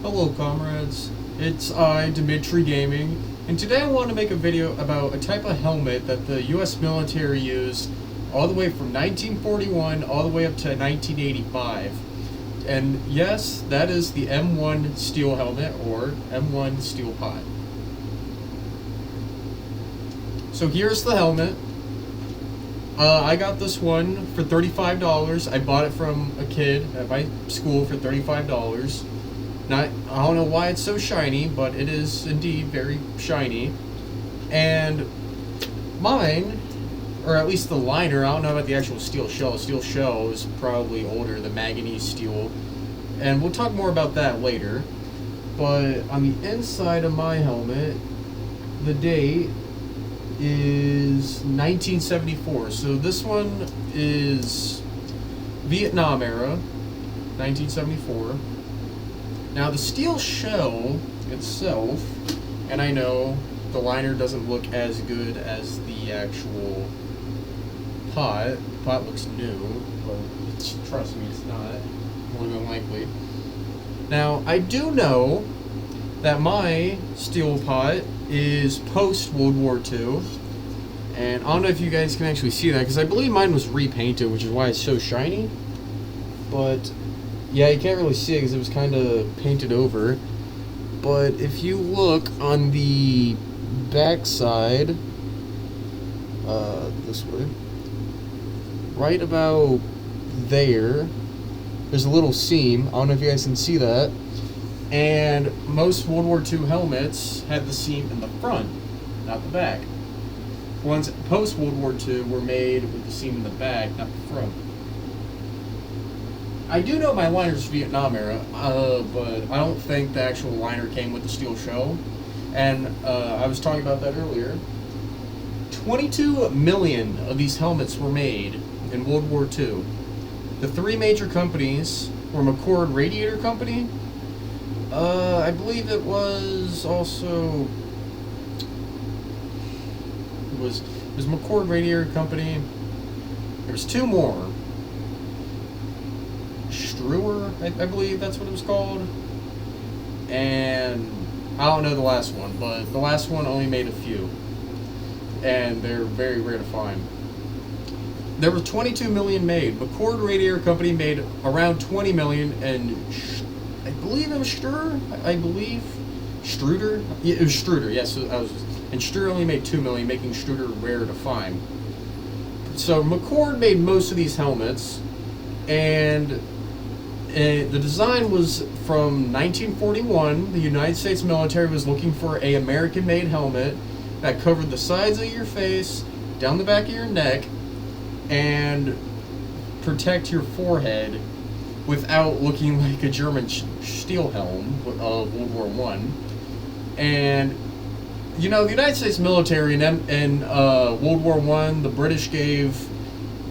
Hello comrades, it's I, Dimitri Gaming, and today I want to make a video about a type of helmet that the US military used all the way from 1941 all the way up to 1985. And yes, that is the M1 steel helmet, or M1 steel pot. So here's the helmet. I got this one for $35. I bought it from a kid at my school for $35. I don't know why it's so shiny, but it is indeed very shiny. And mine, or at least the liner, I don't know about the actual steel shell. The steel shell is probably older, the manganese steel. And we'll talk more about that later. But on the inside of my helmet, the date is 1974. So this one is Vietnam era, 1974. Now the steel shell itself, and I know the liner doesn't look as good as the actual pot. The pot looks new, but trust me, it's not, more than likely. Now I do know that my steel pot is post World War II, and I don't know if you guys can actually see that because I believe mine was repainted, which is why it's so shiny. But yeah, you can't really see it because it was kind of painted over. But if you look on the back side, this way, right about there, there's a little seam. I don't know if you guys can see that. And most World War II helmets had the seam in the front, not the back. Ones post World War II were made with the seam in the back, not the front. I do know my liner's Vietnam era, but I don't think the actual liner came with the steel shell. And I was talking about that earlier. 22 million of these helmets were made in World War II. The three major companies were McCord Radiator Company. I believe it was also it was McCord Radiator Company. There was two more. Struer, I believe that's what it was called. And I don't know the last one, but the last one only made a few. And they're very rare to find. There were 22 million made. McCord Radiator Company made around 20 million, and I believe it was Struer. I believe Struder. Yeah, it was Struder. Yes, and Struer only made 2 million, making Struder rare to find. So McCord made most of these helmets, and the design was from 1941. The United States military was looking for a American-made helmet that covered the sides of your face, down the back of your neck, and protect your forehead without looking like a German steel helm of World War I. And, you know, the United States military in World War I, the British gave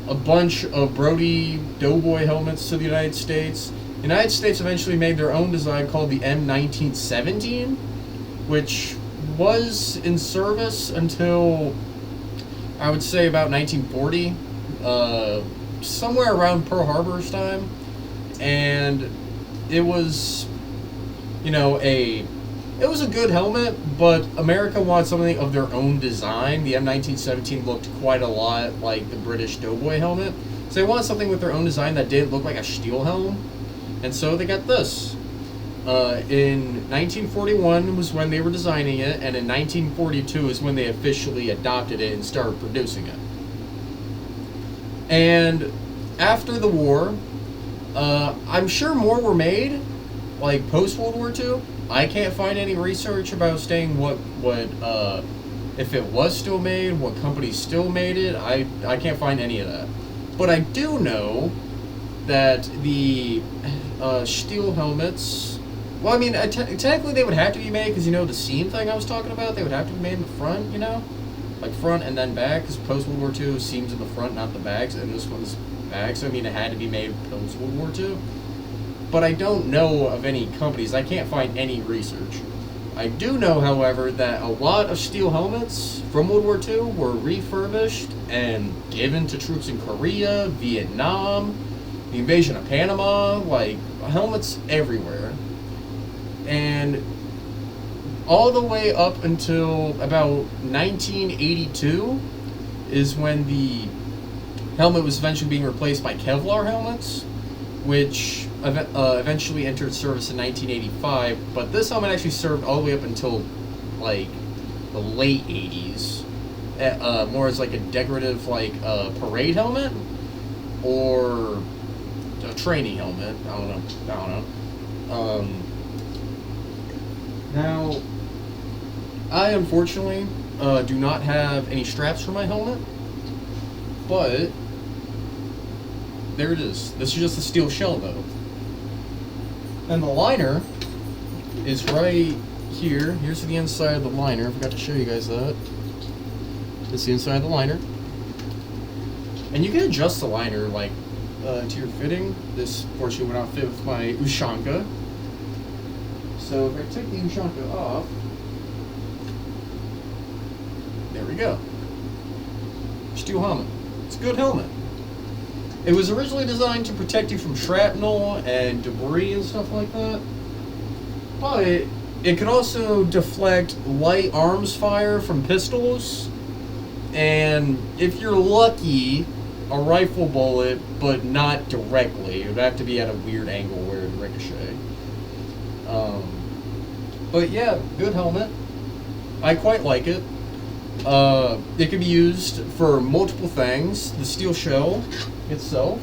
a bunch of Brody Doughboy helmets to the United States. The United States eventually made their own design called the M1917, which was in service until, I would say, about 1940, somewhere around Pearl Harbor's time. And it was, you know, it was a good helmet, but America wanted something of their own design. The M1917 looked quite a lot like the British Doughboy helmet, so they wanted something with their own design that didn't look like a steel helm, and so they got this. In 1941 was when they were designing it, and in 1942 is when they officially adopted it and started producing it. And after the war, I'm sure more were made, like post-World War II. I can't find any research about saying what if it was still made, what companies still made it. I can't find any of that. But I do know that the steel helmets, well, I mean, technically they would have to be made because, you know, the seam thing I was talking about, they would have to be made in the front, you know? Like front and then back, because post-World War II, seams in the front, not the backs, and this one's back, so I mean, it had to be made post-World War II. But I don't know of any companies. I can't find any research. I do know, however, that a lot of steel helmets from World War II were refurbished and given to troops in Korea, Vietnam, the invasion of Panama, like helmets everywhere. And all the way up until about 1982 is when the helmet was eventually being replaced by Kevlar helmets, which eventually entered service in 1985. But this helmet actually served all the way up until like the late 80s, more as like a decorative, like parade helmet or a training helmet. I don't know. Now, I unfortunately do not have any straps for my helmet, but there it is. This is just a steel shell, though. And the liner is right here. Here's the inside of the liner. I forgot to show you guys that. This is the inside of the liner. And you can adjust the liner, like, to your fitting. This portion would not fit with my Ushanka. So if I take the Ushanka off, there we go. Steel helmet. It's a good helmet. It was originally designed to protect you from shrapnel and debris and stuff like that, but it could also deflect light arms fire from pistols, and if you're lucky, a rifle bullet, but not directly. It would have to be at a weird angle where it would ricochet. But yeah, good helmet. I quite like it. It can be used for multiple things. The steel shell itself,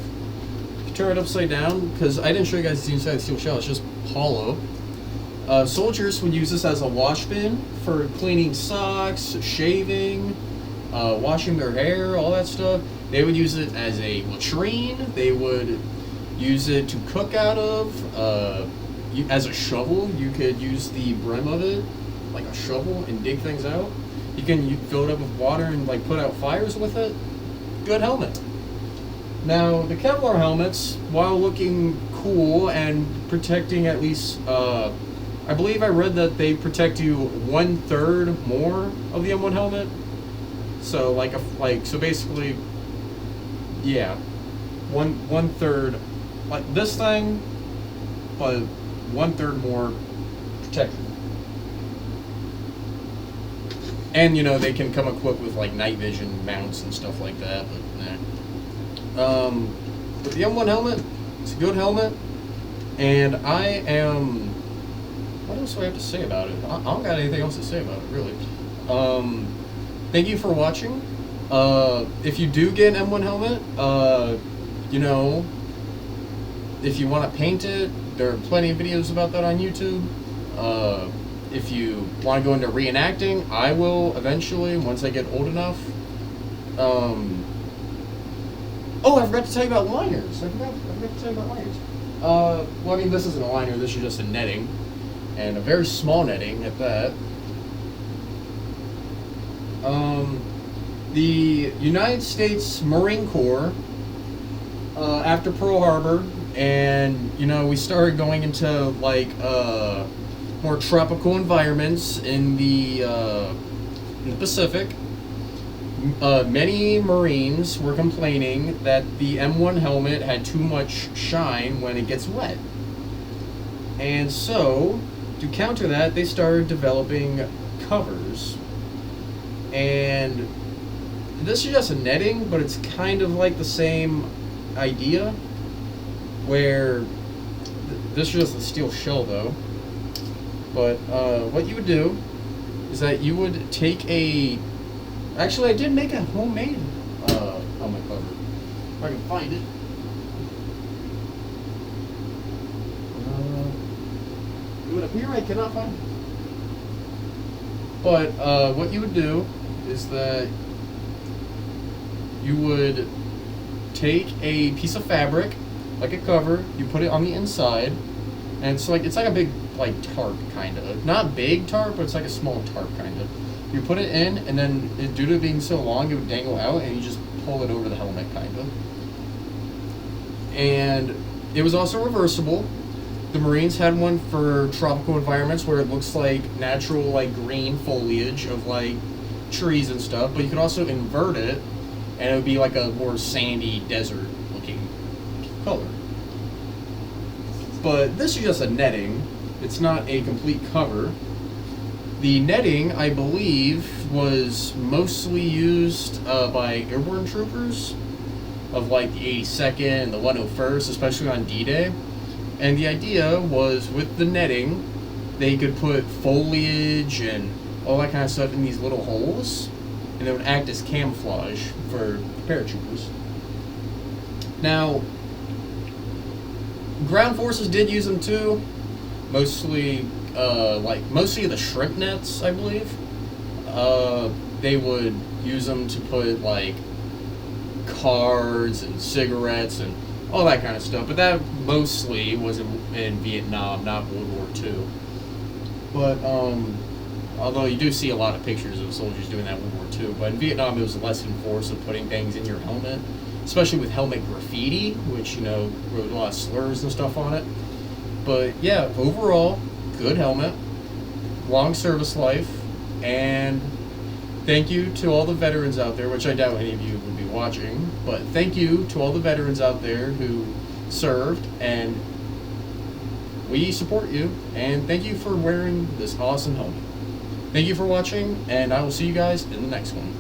if you turn it upside down, because I didn't show you guys the inside of the steel shell, it's just hollow. Soldiers would use this as a wash bin for cleaning socks, shaving, washing their hair, all that stuff. They would use it as a latrine. They would use it to cook out of. As a shovel, you could use the brim of it like a shovel and dig things out. You can fill it up with water and like put out fires with it. Good helmet. Now the Kevlar helmets, while looking cool and protecting at least, I believe I read that they protect you 1/3 more of the M1 helmet. So so basically, yeah, one third like this thing, but 1/3 more protection. And, you know, they can come equipped with, like, night vision mounts and stuff like that, but nah. But the M1 helmet, it's a good helmet, and I am... What else do I have to say about it? I don't got anything else to say about it, really. Thank you for watching. If you do get an M1 helmet, you know, if you want to paint it, there are plenty of videos about that on YouTube. If you want to go into reenacting, I will eventually, once I get old enough. Oh, I forgot to tell you about liners. I forgot to tell you about liners. Well, I mean, this isn't a liner, this is just a netting. And a very small netting at that. The United States Marine Corps, after Pearl Harbor, and, you know, we started going into, like, more tropical environments in the Pacific. Many Marines were complaining that the M1 helmet had too much shine when it gets wet. And so, to counter that, they started developing covers. And this is just a netting, but it's kind of like the same idea, where this is just a steel shell though. But what you would do is that you would take a... Actually, I did make a homemade helmet cover. If I can find it. It would appear I cannot find it. But what you would do is that you would take a piece of fabric, like a cover, you put it on the inside, and it's like a big, like, tarp, kind of. Not big tarp, but it's like a small tarp, kind of. You put it in, and then, due to it being so long, it would dangle out, and you just pull it over the helmet, kind of. And it was also reversible. The Marines had one for tropical environments where it looks like natural, like, green foliage of, like, trees and stuff, but you could also invert it, and it would be like a more sandy, desert-looking color. But this is just a netting, It's not a complete cover. The netting, I believe, was mostly used by airborne troopers of like the 82nd and the 101st, especially on D-Day. And the idea was with the netting, they could put foliage and all that kind of stuff in these little holes, and it would act as camouflage for paratroopers. Now, ground forces did use them too, mostly the shrimp nets, I believe. They would use them to put like cards and cigarettes and all that kind of stuff, but that mostly was in Vietnam, not World War II. But although you do see a lot of pictures of soldiers doing that in World War II, but in Vietnam it was less enforced of putting things in your helmet, especially with helmet graffiti, which, you know, wrote a lot of slurs and stuff on it. But yeah, overall, good helmet, long service life, and thank you to all the veterans out there, which I doubt any of you would be watching, but thank you to all the veterans out there who served, and we support you, and thank you for wearing this awesome helmet. Thank you for watching, and I will see you guys in the next one.